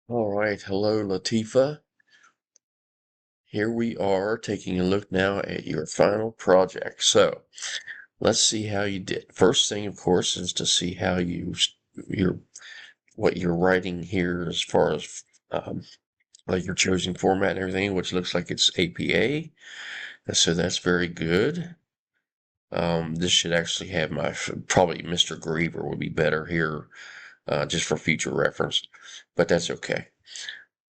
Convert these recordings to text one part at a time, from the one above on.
All right, hello Lateefah. Here we are taking a look now at your final project. So let's see how you did. First thing, of course, is to see how your what you're writing here as far as like your chosen format and everything, which looks like it's APA. So that's very good. This should actually have probably Mr. Griever would be better here, just for future reference, but that's okay.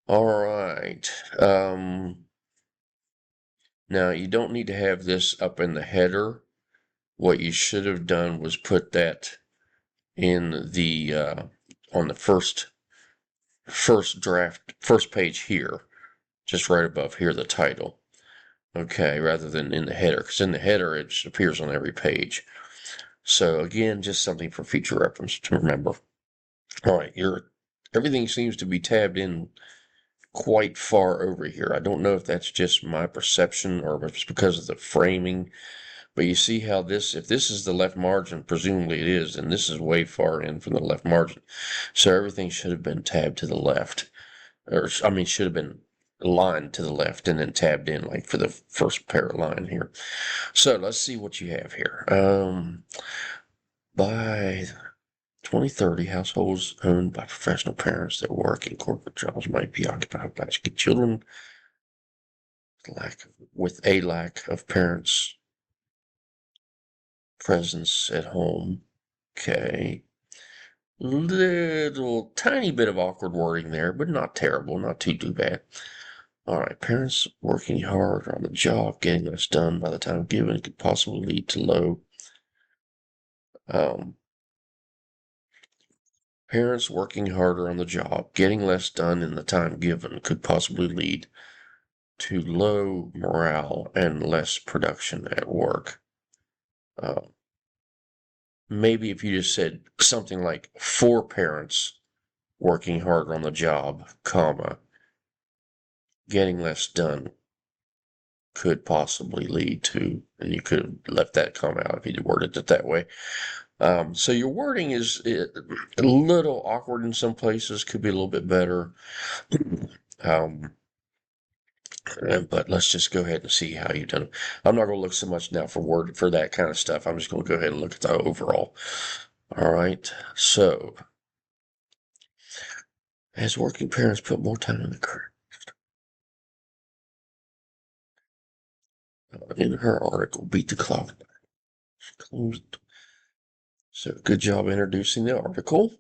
All right. Now, you don't need to have this up in the header. What you should have done was put that in the on the first page here, just right above here, the title. Okay, rather than in the header, because in the header it appears on every page. So again, just something for future reference to remember. All right, everything seems to be tabbed in quite far over here. I don't know if that's just my perception or if it's because of the framing. But you see how if this is the left margin, presumably it is, and this is way far in from the left margin. So everything should have been tabbed to the left. Or, I mean, should have been lined to the left and then tabbed in, like for the first pair of line here. So let's see what you have here. By 2030, households owned by professional parents that work in corporate jobs might be occupied by children with a lack of parents' presence at home. Okay. Little tiny bit of awkward wording there, but not terrible, not too bad. All right, parents working hard on the job, getting this done by the time given could possibly lead to low. Um, Parents working harder on the job, getting less done in the time given could possibly lead to low morale and less production at work. Maybe if you just said something like for parents working harder on the job, comma, getting less done could possibly lead to, and you could have left that comma out if you worded it that way. So your wording is a little awkward in some places, could be a little bit better. Um, but let's just go ahead and see how you've done it. I'm not going to look so much now for that kind of stuff. I'm just going to go ahead and look at the overall. All right. So, as working parents put more time in the career. In her article, Beat the Clock. So, good job introducing the article.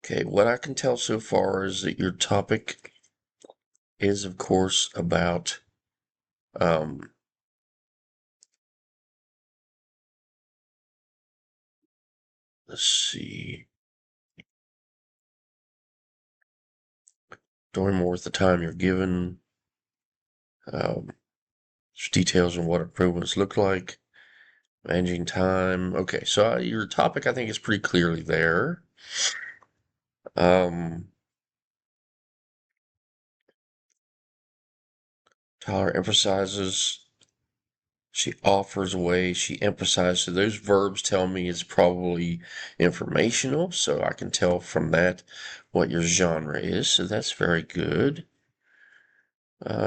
Okay, what I can tell so far is that your topic is, of course, about let's see, doing more with the time you're given, details on what improvements look like, managing time. Okay, so your topic, I think, is pretty clearly there. Tyler emphasizes, she offers away, she emphasizes. So those verbs tell me it's probably informational, so I can tell from that what your genre is, so that's very good.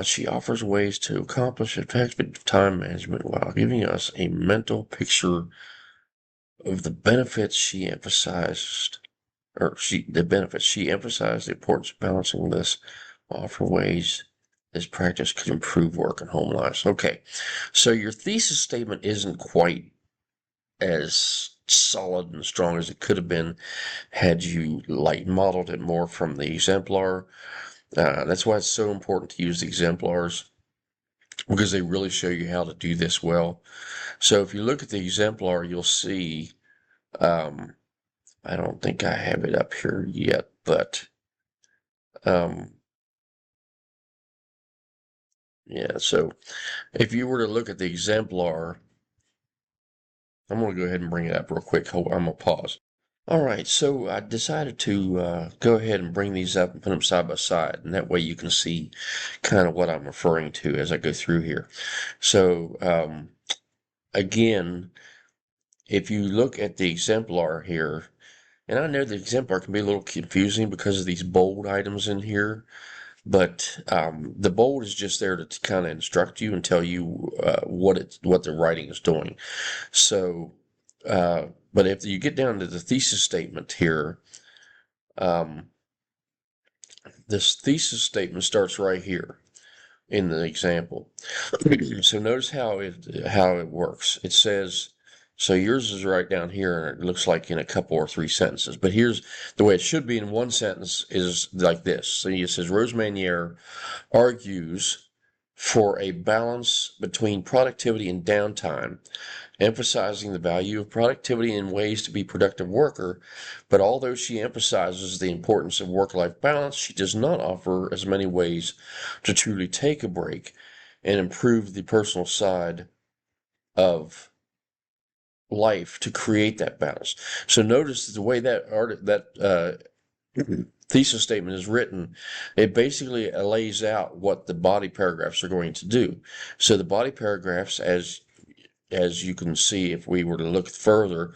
She offers ways to accomplish effective time management while giving us a mental picture of the benefits she emphasized, she emphasized the importance of balancing this, offer ways this practice could improve work and home lives. Okay, so your thesis statement isn't quite as solid and strong as it could have been had you modeled it more from the exemplar. That's why it's so important to use the exemplars, because they really show you how to do this well. So if you look at the exemplar, you'll see, I don't think I have it up here yet, but yeah, so if you were to look at the exemplar, I'm going to go ahead and bring it up real quick. I'm going to pause. All right, so I decided to go ahead and bring these up and put them side by side, and that way you can see kind of what I'm referring to as I go through here. So again, if you look at the exemplar here, And I know the exemplar can be a little confusing because of these bold items in here, but the bold is just there to kind of instruct you and tell you what the writing is doing. So, but if you get down to the thesis statement here, um, this thesis statement starts right here in the example. So notice how it works. It says, so yours is right down here, and it looks like in a couple or three sentences. But here's the way it should be in one sentence is like this. So it says Rose Manier argues for a balance between productivity and downtime, emphasizing the value of productivity in ways to be a productive worker. But although she emphasizes the importance of work-life balance, she does not offer as many ways to truly take a break and improve the personal side of life to create that balance. So notice the way that thesis statement is written, it basically lays out what the body paragraphs are going to do. So the body paragraphs, as you can see, if we were to look further,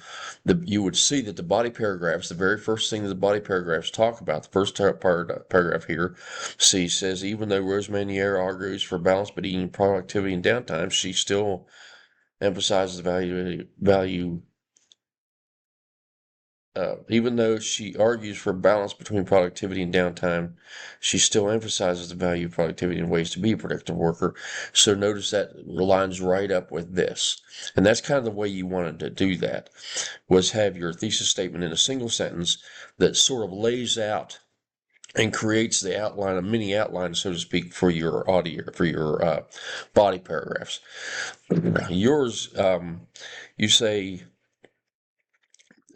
you would see that the body paragraphs, the very first thing that the body paragraphs talk about, the first paragraph here, C says, even though Rose Manier argues for balance between productivity and downtime, she still emphasizes the value even though she argues for balance between productivity and downtime, she still emphasizes the value of productivity and ways to be a productive worker. So notice that lines right up with this. And that's kind of the way you wanted to do that, was have your thesis statement in a single sentence that sort of lays out and creates the outline, a mini outline, so to speak, for your audio, for your body paragraphs. Yours, you say,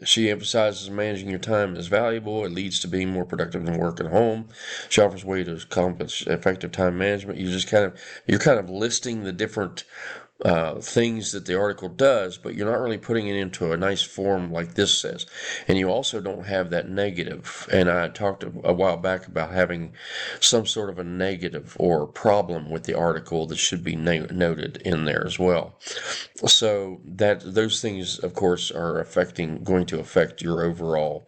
she emphasizes managing your time is valuable. It leads to being more productive than work at home. She offers ways to accomplish effective time management. You're kind of listing the different things that the article does, but you're not really putting it into a nice form like this says. And you also don't have that negative. And I talked a while back about having some sort of a negative or problem with the article that should be noted in there as well. So that those things, of course, are going to affect your overall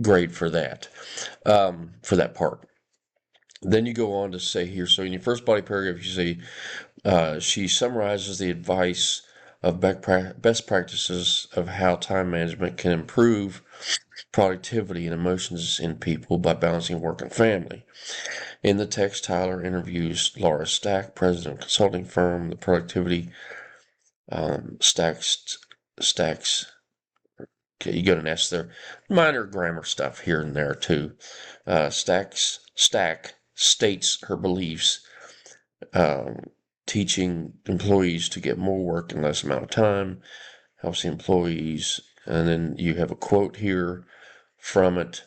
grade for that part. Then you go on to say here, so in your first body paragraph, you say she summarizes the advice of best practices of how time management can improve productivity and emotions in people by balancing work and family. In the text, Tyler interviews Laura Stack, president of consulting firm, the productivity stacks. Okay, you got an S there. Minor grammar stuff here and there too. Stack states her beliefs, teaching employees to get more work in less amount of time, helps the employees. And then you have a quote here from it.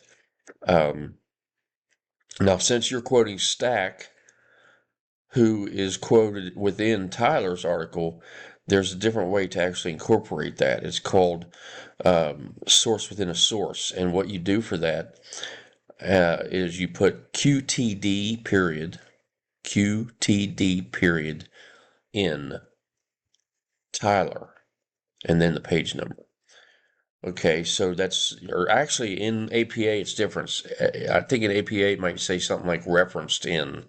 Now, since you're quoting Stack, who is quoted within Tyler's article, there's a different way to actually incorporate that. It's called source within a source. And what you do for that is you put QTD period in Tyler, and then the page number. Okay, so or actually in APA it's different. I think in APA it might say something like referenced in,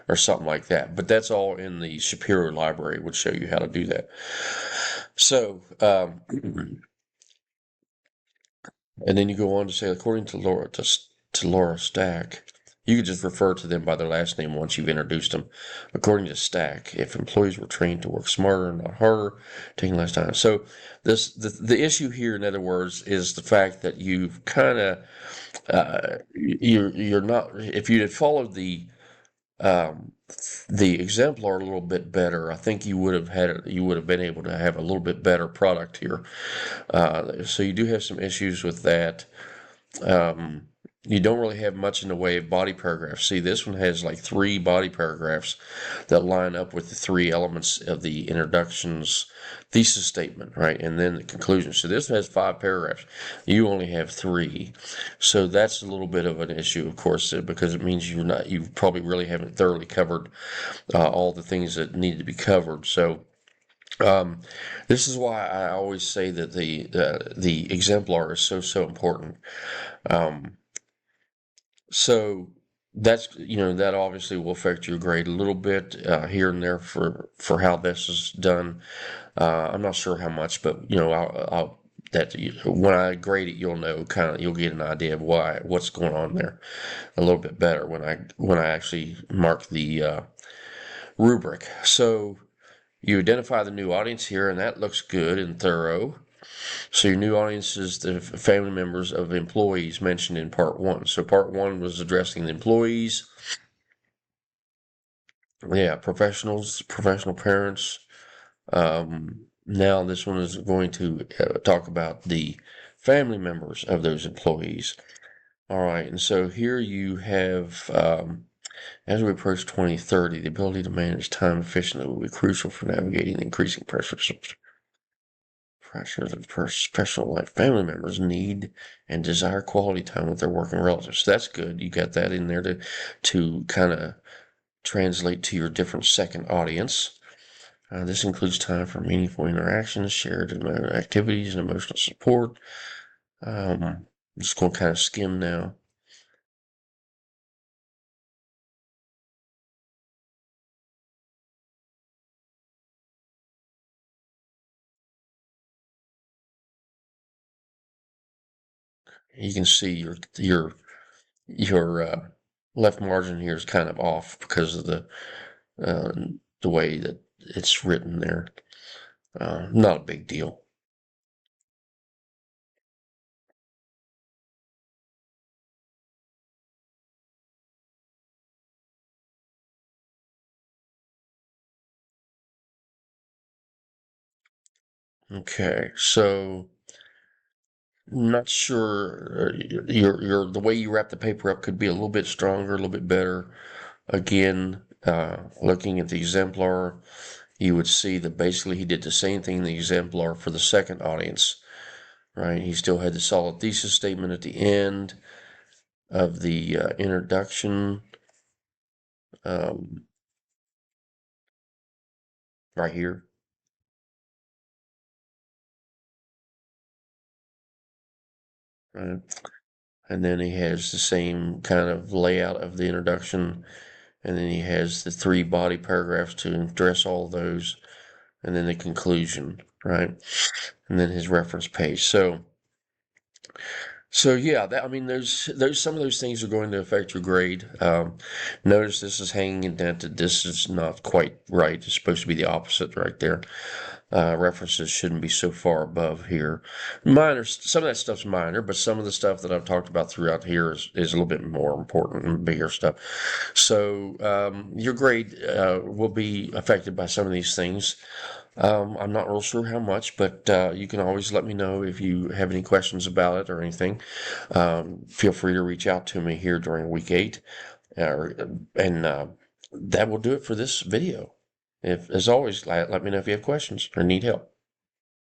or something like that. But that's all in the Superior Library, would show you how to do that. So, and then you go on to say, according to Laura Stack, you could just refer to them by their last name once you've introduced them. According to Stack, if employees were trained to work smarter, not harder, taking less time. So the issue here, in other words, is the fact that you've kind of you're not, if you had followed the exemplar a little bit better, I think you would have been able to have a little bit better product here. So you do have some issues with that. You don't really have much in the way of body paragraphs. See, this one has like 3 body paragraphs that line up with the 3 elements of the introduction's thesis statement, right? And then the conclusion. So this has 5 paragraphs. You only have 3. So that's a little bit of an issue, of course, because it means you probably really haven't thoroughly covered all the things that need to be covered. So Um, this is why I always say that the exemplar is so important. Um, so that's, that obviously will affect your grade a little bit here and there for how this is done. I'm not sure how much, but I'll that when I grade it, you'll get an idea of what's going on there a little bit better when I actually mark the rubric. So you identify the new audience here, and that looks good and thorough. So your new audience is the family members of employees mentioned in part one. So part one was addressing the employees. Yeah, professionals, professional parents. Now this one is going to talk about the family members of those employees. All right, and so here you have, as we approach 2030, the ability to manage time efficiently will be crucial for navigating the increasing pressures that professional life. Family members need and desire quality time with their working relatives. So that's good. You got that in there to kind of translate to your different second audience. This includes time for meaningful interactions, shared activities, and emotional support. I'm just going to kind of skim now. You can see your left margin here is kind of off because of uh, the way that it's written there. Not a big deal. Okay, so not sure. Your the way you wrap the paper up could be a little bit stronger, a little bit better. Again, looking at the exemplar, you would see that basically he did the same thing in the exemplar for the second audience, right? He still had the solid thesis statement at the end of the introduction, um, right here, right? And then he has the same kind of layout of the introduction, and then he has the three body paragraphs to address all those, and then the conclusion, right? And then his reference page. So yeah, I mean, there's some of those things are going to affect your grade. Notice this is hanging indented. This is not quite right. It's supposed to be the opposite right there. References shouldn't be so far above here. Minor, some of that stuff's minor, but some of the stuff that I've talked about throughout here is a little bit more important and bigger stuff. So your grade will be affected by some of these things. I'm not real sure how much, but you can always let me know if you have any questions about it or anything. Feel free to reach out to me here during week 8. And that will do it for this video. As always, let me know if you have questions or need help.